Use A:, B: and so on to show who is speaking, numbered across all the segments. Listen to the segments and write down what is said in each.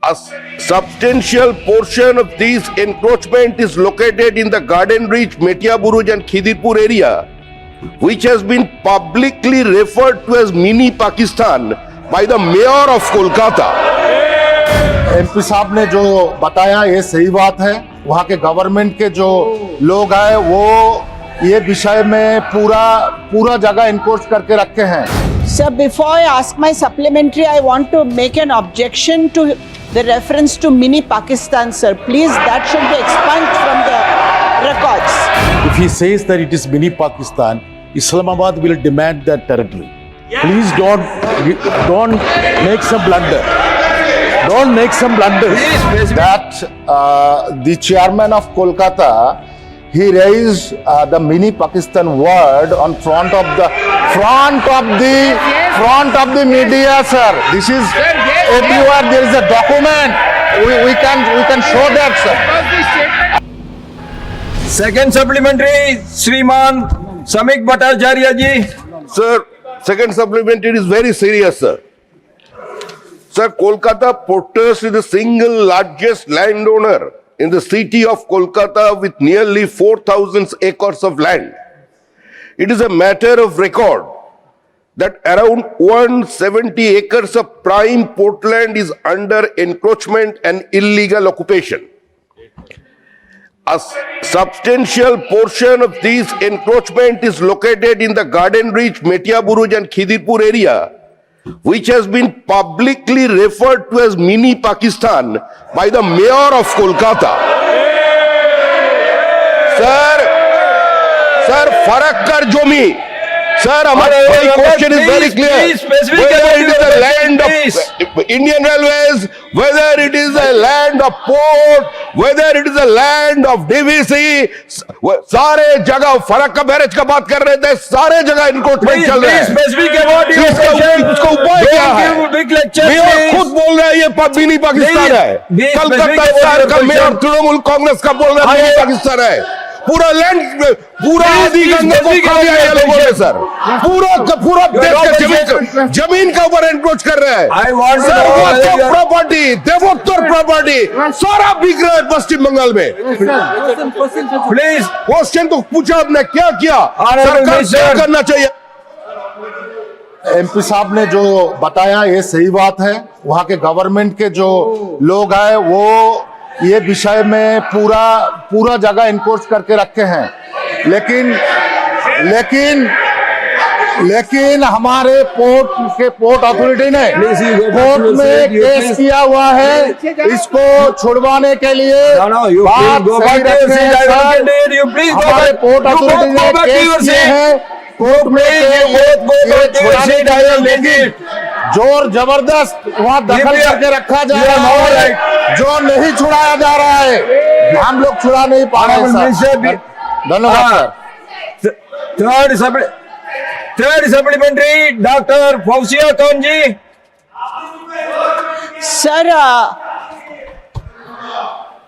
A: A substantial portion of this encroachment is located in the Garden Reach, Metia Buruj and Khidirpur area, which has been publicly referred to as mini Pakistan by the mayor of Kolkata.
B: MP साहब ने जो बताया ये सही बात है। वहाँ के गवर्नमेंट के जो लोग हैं वो ये विषय में पूरा जगह इनकोर्स करके रखे हैं।
C: Sir, before I ask my supplementary, I want to make an objection to the reference to mini Pakistan, sir. Please, that should be expunged from the records.
B: If he says that it is mini Pakistan, Islamabad will demand that territory. Please don't make some blunder. Don't make some blunders. That the chairman of Kolkata, he raised the mini Pakistan word on front of the media, sir. This is everywhere. There is a document. We can show that, sir.
D: Second supplementary, Shriman Samik Bhattacharya ji.
A: Sir, second supplementary is very serious, sir. Sir, Kolkata Porters is the single largest landowner in the city of Kolkata with nearly 4,000 acres of land. It is a matter of record that around 170 acres of prime portland is under encroachment and illegal occupation. A substantial portion of this encroachment is located in the Garden Reach, Metia Buruj and Khidirpur area, which has been publicly referred to as mini Pakistan by the mayor of Kolkata. Sir, farak kar jomi. Sir, our question is very clear. Whether it is a land of Indian Railways, whether it is a land of port, whether it is a land of DVC, सारे जगह फरक का barrage का बात कर रहे थे, सारे जगह इनक्रोचमेंट चल रहा है। उसका उपाय क्या है? मेयर खुद बोल रहा है ये मिनी पाकिस्तान है। कलकत्ता शहर का मेयर तृणमूल कांग्रेस का बोल रहा है मिनी पाकिस्तान है। पूरा लैंड, पूरा आदि गंगा को खा लिया ये लोगों ने, सर। पूरा देश का जमीन का ऊपर एनक्रोच कर रहे हैं। सर, प्रॉपर्टी, देवोत्तर प्रॉपर्टी सारा बिक रहा है पश्चिम बंगाल में।
D: प्लीज,
A: क्वेश्चन तो पूछा आपने, क्या किया सरकार क्या करना चाहिए?
B: एमपी साहब ने जो बताया ये सही बात है। वहाँ के गवर्नमेंट के जो लोग हैं वो ये विषय में पूरा जगह इनकोर्स करके रखे हैं। लेकिन हमारे पोर्ट अथॉरिटी ने कोर्ट में केस किया हुआ है। इसको छुड़वाने के लिए बात सही रखने हैं। हमारे पोर्ट अथॉरिटी ने केस किए हैं कोर्ट में छुड़ाने के लिए, लेकिन जोर जबरदस्त वहाँ दखल करके रखा जा रहा है, जो नहीं छुड़ाया जा रहा है। हम लोग छुड़ा नहीं पा रहे हैं। धन्यवाद sir.
D: Third supplementary, doctor Fauzia Khan ji.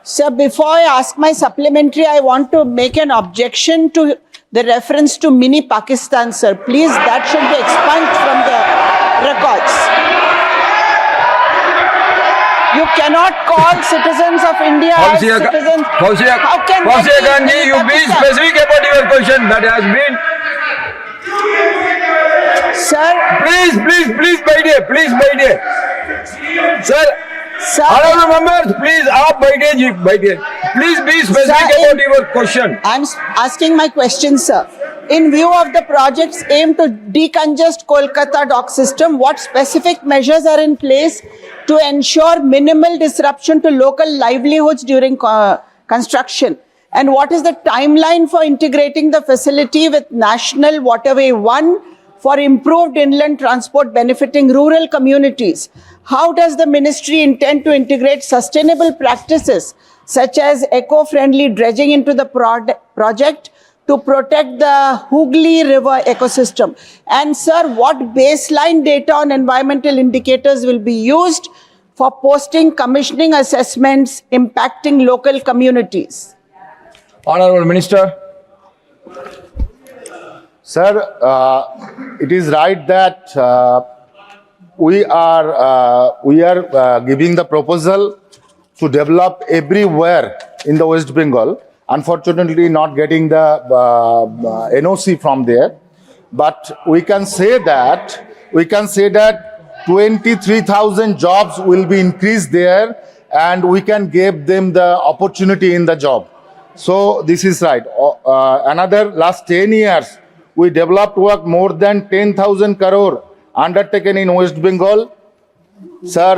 C: Sir, before I ask my supplementary, I want to make an objection to the reference to mini Pakistan, sir. Please, that should be expunged from the records. You cannot call citizens of India as citizens.
D: Fauziya Khan ji, you be specific about your question that has been.
C: Sir,
D: please बैठिए, sir. Honorable members, please आप बैठिए. Please be specific about your question.
C: I'm asking my question, sir. In view of the projects aimed to decongest Kolkata dock system, what specific measures are in place to ensure minimal disruption to local livelihoods during construction? And what is the timeline for integrating the facility with National Waterway 1 for improved inland transport benefiting rural communities? How does the ministry intend to integrate sustainable practices such as eco-friendly dredging into the project to protect the Hooghly River ecosystem? And sir, what baseline data on environmental indicators will be used for posting commissioning assessments impacting local communities?
D: Honorable Minister.
B: Sir, it is right that we are giving the proposal to develop everywhere in the West Bengal. Unfortunately, not getting the NOC from there, but we can say that 23,000 jobs will be increased there, and we can give them the opportunity in the job. So this is right. Another last 10 years, we developed work more than 10,000 crore undertaken in West Bengal. Sir,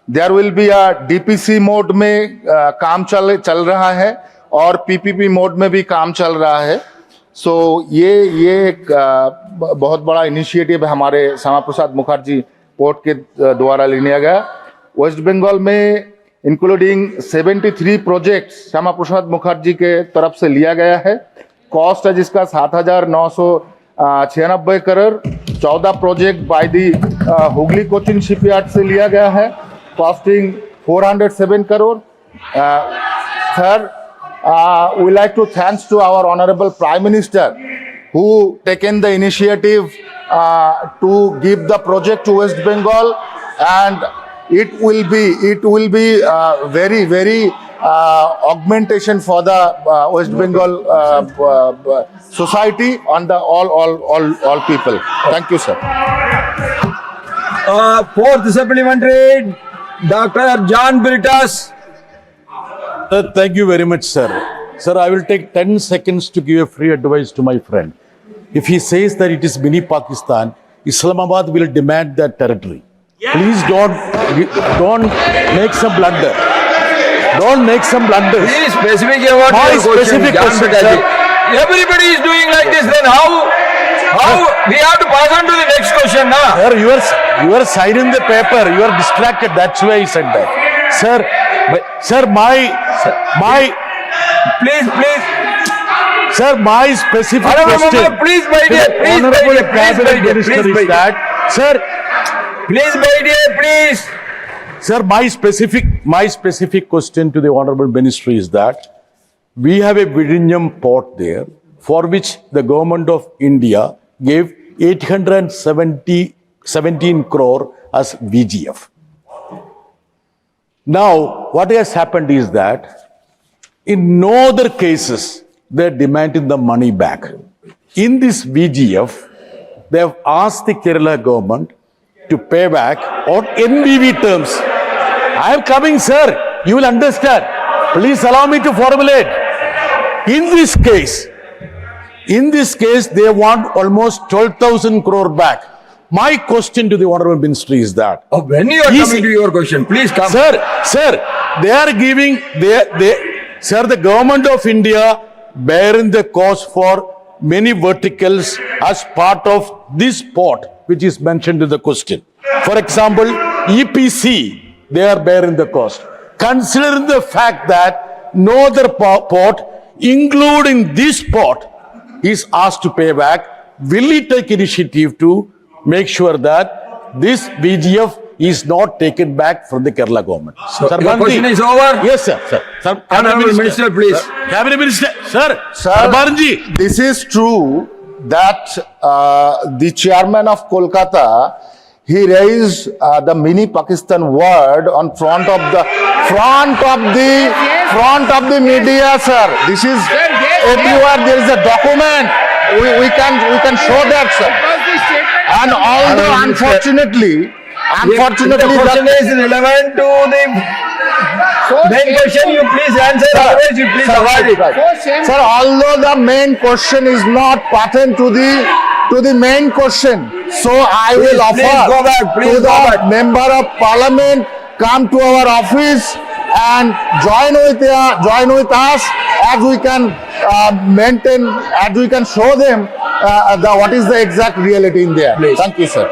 B: there will be a DPC mode में काम चल रहा है और PPP mode में भी काम चल रहा है. सो ये एक बहुत बड़ा इनिशिएटिव है हमारे श्यामा प्रसाद मुखर्जी पोर्ट के द्वारा लिया गया. वेस्ट बंगाल में इंक्लूडिंग 73 प्रोजेक्ट श्यामा प्रसाद मुखर्जी के तरफ से लिया गया है. कॉस्ट है जिसका 7,996 crore. 14 project by the Hooghly Cochin shipyard से लिया गया है, costing 407 crore. Sir, we like to thanks to our honorable Prime Minister who taken the initiative to give the project to West Bengal, and it will be very augmentation for the West Bengal society on the all people. Thank you, sir.
D: Fourth supplementary, Dr. John Biritas.
E: Sir, thank you very much, sir. Sir, I will take 10 seconds to give a free advice to my friend. If he says that it is mini Pakistan, Islamabad will demand that territory. Please don't make some blunder. Don't make some blunders.
D: Be specific about
E: My
D: your question,
E: specific
D: John
E: question,
D: Biritas.
E: sir.
D: Everybody is doing like this, then how we have to pass on to the next question, na?
E: Sir, you are signing the paper. You are distracted. That's why I said that. Sir,
D: Please.
E: Sir, my specific question.
D: Please, my dear. Please, my
E: Honorable
D: dear. Please, my
E: Cabinet
D: dear.
E: Minister
D: Please, my
E: is
D: dear.
E: that, sir,
D: Please, my dear. Please.
E: sir, my specific question to the Honorable Ministry is that we have a Vizhinjam port there for which the government of India gave 817 crore as VGF. Now, what has happened is that in no other cases, they are demanding the money back. In this VGF, they have asked the Kerala government to pay back on NBV terms. I am coming, sir. You will understand. Please allow me to formulate. In this case, they want almost 12,000 crore back. My question to the Honorable Ministry is that.
D: Oh, when you are coming to your question, please come.
E: Sir, they are giving, sir, the government of India bearing the cost for many verticals as part of this port, which is mentioned in the question. For example, EPC, they are bearing the cost. Considering the fact that no other port, including this port, is asked to pay back, will he take initiative to make sure that this VGF is not taken back from the Kerala government?
D: So, your question is over?
E: Yes, sir.
D: Honorable Minister, please.
E: Cabinet Minister, sir. Barbanji.
B: This is true that the chairman of Kolkata, he raised the mini Pakistan word on front of the media, sir. This is everywhere. There is a document. We can show that, sir. And although unfortunately,
D: the question is relevant to the main question. You please answer. Otherwise, you please avoid it.
B: Sir, although the main question is not pertinent to the main question, so I will
D: Please
B: offer
D: go back. Please
B: to
D: go
B: the
D: back.
B: member of parliament come to our office and join with us as we can show them what is the exact reality in there.
D: Please.
B: Thank you, sir.